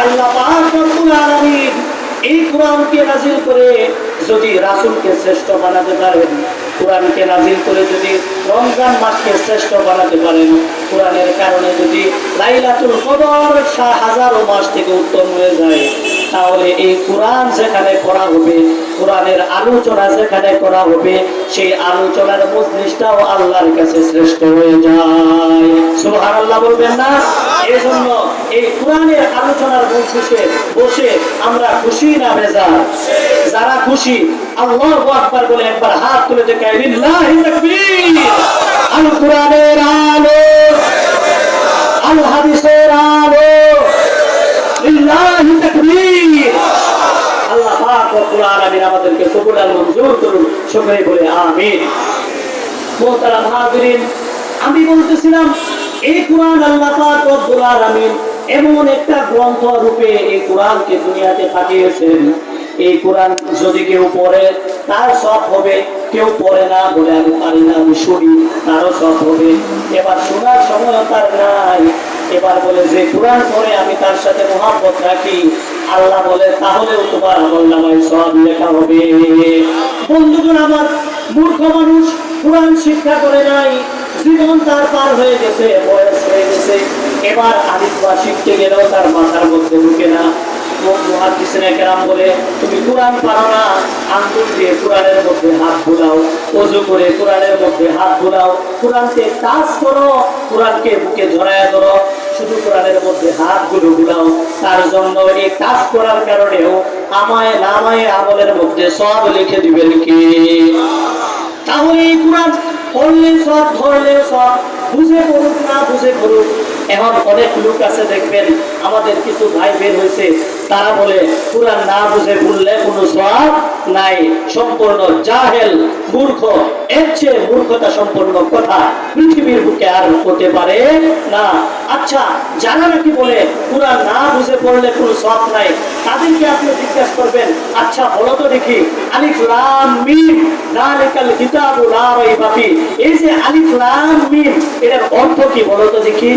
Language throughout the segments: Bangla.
আল্লাহ পাক রব্বুল আলামিন এই কোরআনকে নাযিল করে যদি রাসূলকে শ্রেষ্ঠ বানাতে পারেন, কোরআনকে নাযিল করে যদি রমজান মাসকে শ্রেষ্ঠ বানাতে পারেন, কোরআনের কারণে যদি লাইলাতুল কদর হাজারো মাস থেকে উত্তম হয়ে যায়, তাহলে এই কোরআন যেখানে পড়া হবে, কোরআনের আলোচনা যেখানে করা হবে, সেই আলোচনার মজলিসটাও আল্লাহর কাছে শ্রেষ্ঠ হয়ে যায়। সুবহানাল্লাহ বলবেন না? এই জন্য এই কোরআনের আলোচনার মজলিসে বসে আমরা খুশি না বেজার? যারা খুশি আল্লাহু আকবার বলে একবার হাত তুলে দেখাই, লিল্লাহি তাকবীর। আল কোরআনের আলো, আল হাদিসের আলো, লিল্লাহি তাকবীর। আল্লাহ পাক রব্বুল আলামিন আমাদেরকে কবুল আর মঞ্জুর করুন, সকলে বলে আমিন। মুহতারাম হাজিরিন, আমি বলতেছিলাম এই কোরআন আল্লাহ পাক রব্বুল আলামিন এমন একটা গ্রন্থ রূপে এই কোরআনকে দুনিয়াতে পাঠিয়েছেন। এই কোরআন যদি কেউ পড়ে তার সব হবে, কেউ পড়ে না বলে আমি পারি না, আমি শুনি, তারও সব হবে। এবার শোনার সময় তার নাই, এবার বলে যে কোরআন পড়ে আমি তার সাথে মহব্বত রাখি, আল্লাহ বলে তাহলেও তোমার আমলনামায় সব লেখা হবে। বন্ধুগণ আমার, মূর্খ মানুষ কোরআন শিক্ষা করে নাই, জীবন তার পার হয়ে গেছে, বয়স হয়ে গেছে, এবার আলিফ বা শিখতে গেলেও তার মাথার মধ্যে ঢুকে না। মুহাদ্দিসিনে কেরাম বলে তুমি কোরআন পারো না, আঙ্গুল দিয়ে কোরআনের মধ্যে হাত বুলাও, ওযু করে কোরআনের মধ্যে হাত বুলাও, কোরআনকে টাচ করো, কোরআনকে বুকে জড়ায়া ধরো, শুধু কোরআনের মধ্যে হাতগুলো বুলাও। তার জন্য এই টাচ করার কারণেও আমায় নামায় আমলের মধ্যে সব লিখে দিবেন কি? তাহলে এই কোরআন পড়লে সব, ধরলে সব, বুঝে পড়ুক না বুঝে পড়ুক। এখন অনেক লোক আছে দেখবেন, আমাদের কিছু ভাই বের হয়েছে, তারা বলে কোরআন না বুঝে পড়লে কোনো সওয়াব নাই, সম্পূর্ণ জাহেল, মূর্খ। এর চেয়ে মূর্খতা সম্পন্ন কথা পৃথিবীর বুকে আর হতে পারে না। আচ্ছা, যারা নাকি বলে কোরআন না বুঝে পড়লে কোনো সওয়াব নাই, তাদেরকে আপনি জিজ্ঞাসা করবেন, আচ্ছা বলো তো দেখি, আলিফ লাম মিম যালিকাল কিতাবু লা রাইবা ফি, এই যে আলিফ লাম মিম এর অর্থ কি বলো তো দেখি?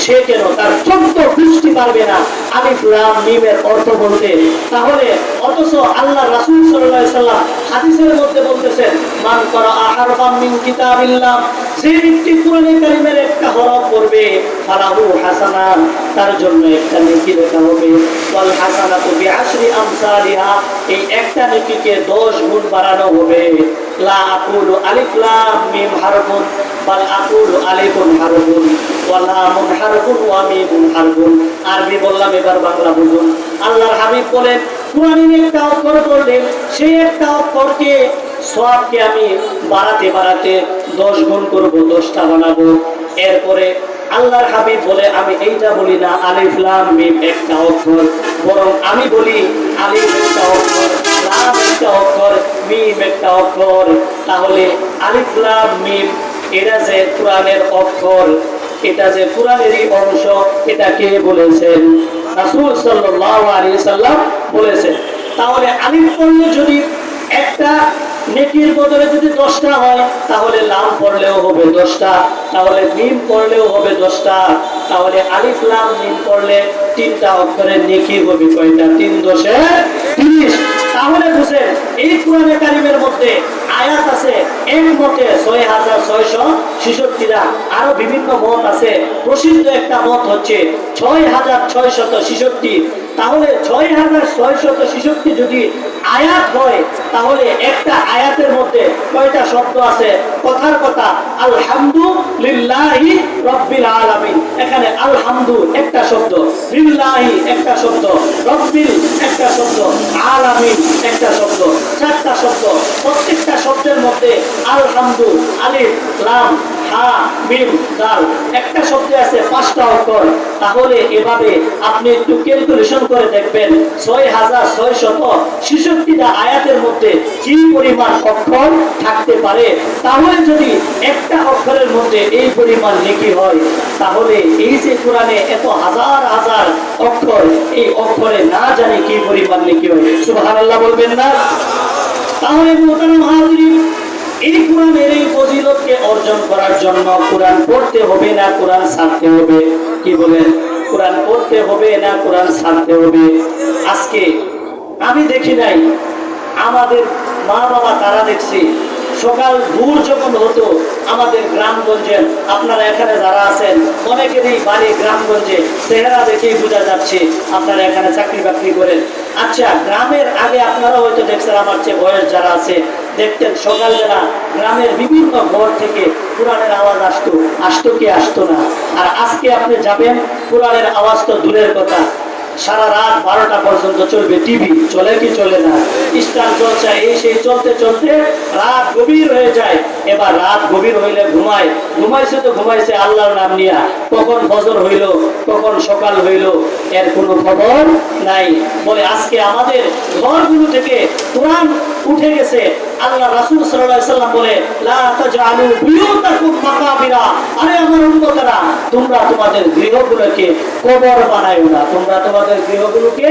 সে কেন তার 14 দৃষ্টি পারবে না আলিফ লাম মিমের অর্থ বলতে। তাহলে অথচ আল্লাহ রাসূল সাল্লাল্লাহু আলাইহি সাল্লাম হাদিসের মধ্যে বলতেছেন, মান করা হারফাম মিন কিতাবিল্লাহ, যে ব্যক্তি কোরআনে কারীমের একটা হরফ পড়বে, ফালাহু হাসানাত, তার জন্য একটা নেকি লেখা হবে, ওয়াল হাসানাতু বিআশরি আমসালিহা, এই একটা নেকিকে 10 গুণ বাড়ানো হবে। লা আকুলু আলিফ লাম মিম হারফুন বাল আকুলু আলিফুন হারফুন ওয়া লামুন হারফুন ওয়া মিমুন হারফুন। আরবি বললাম, এবার বাংলা বুঝুন। আল্লাহর হাবিব বলেন, কোরআনের একটা অক্ষর পড়লে সেই একটা অক্ষরকে সওয়াবকে আমি বাড়াতে বাড়াতে 10 গুণ করব, 10টা বানাবো। এরপরে আল্লাহর হাবিব বলে, আমি এইটা বলি না আলিফ লাম মিম একটা অক্ষর, বরং আমি বলি আলিফ একটা অক্ষর, লাম একটা অক্ষর, মিম একটা অক্ষর। তাহলে আলিফ লাম মিম এটা যে কোরআনের অক্ষর, এটা যে কোরআনেরই অংশ, এটা কে বলেছেন? রাসূল সাল্লাল্লাহু আলাইহি সাল্লাম বলেছেন। তাহলে আলিফ পড়লে যদি একটা নেকির বদলে যদি 10টা হয়, তাহলে লাম পড়লেও হবে 10টা, তাহলে মিম পড়লেও হবে 10টা, তাহলে আলিফ লাম মিম পড়লে 3টা অক্ষরের নেকি হবে কয়টা? 3 10 30। তাহলে বুঝেন এই কোরআনে কারীমের মধ্যে আয়াত আছে এক মতে 6666টা, আরো বিভিন্ন মত আছে। প্রসিদ্ধ একটা মত হচ্ছে 6666। তাহলে 6666 যদি আয়াত হয়, তাহলে একটা আয়াতের মধ্যে কয়টা শব্দ আছে? কথার কথা আলহামদুলিল্লাহি রাব্বিল আলামিন, এখানে আলহামদু একটা শব্দ, লিল্লাহি একটা শব্দ, রাব্বিল একটা শব্দ, আলামিন একটা শব্দ, 4টা শব্দ। প্রত্যেকটা শব্দের মধ্যে আলহামদু, আলিফ লাম হা মিম দাল, একটা শব্দে আছে 5টা অক্ষর। তাহলে এভাবে আপনি একটু ক্যালকুলেশন করে দেখবেন 6666টা আয়াতের মধ্যে কি পরিমাণ অক্ষর থাকতে পারে। তাহলে যদি একটা অক্ষরের মধ্যে এই পরিমাণ নেকি হয়, তাহলে এই যে কোরআনে এত হাজার হাজার অক্ষর, এই অক্ষরে না জানি কি পরিমাণ নেকি হয়। সুবহানাল্লাহ বলবেন না? তাহলে মুহতারাম হাজিরিন, এই কোরআনের এই ফজিলতকে অর্জন করার জন্য কোরআন পড়তে হবে না কোরআন ছাড়তে হবে? কি বলেন? কোরআন পড়তে হবে না কোরআন ছাড়তে হবে? আজকে আমি দেখি নাই, আমাদের মা বাবা তারা দেখছি সকাল ভোর যখন হতো আমাদের গ্রামগঞ্জের, আপনারা এখানে যারা আছেন অনেকেরই বাড়ি গ্রামগঞ্জে, চেহারা দেখেই বোঝা যাচ্ছে আপনারা এখানে চাকরি বাকরি করেন। আচ্ছা, গ্রামের আগে আপনারা হয়তো দেখছেন, আমার চেয়ে বয়স যারা আছে দেখতেন সকালবেলা গ্রামের বিভিন্ন ঘর থেকে কোরআনের আওয়াজ আসতো কি আসতো না? আর আজকে আপনি যাবেন, কোরআনের আওয়াজ তো দূরের কথা, সারা রাত 12টা পর্যন্ত চলবে টিভি, চলে কি চলে না? স্টার চলছে, এই সেই চলতে চলতে রাত গভীর হয়ে যায়। এবার রাত গভীর হইলে ঘুমাইছে তো ঘুমাইছে আল্লাহর নাম নিয়া, কখন ফজর হইল কখন সকাল হইল এর কোনো খবর নাই। বলে আজকে আমাদের ঘরগুলো থেকে কোরআন উঠে গেছে। আল্লাহ রাসূল সাল্লাল্লাহু আলাইহি সাল্লাম বলে, লা তাজআলু বুয়ুতাকুম মাকাবিরা, আরে আমার উম্মতরা, তোমরা তোমাদের গৃহগুলোকে কবর বানায়ো না, তোমরা তোমাদের গৃহগুলোকে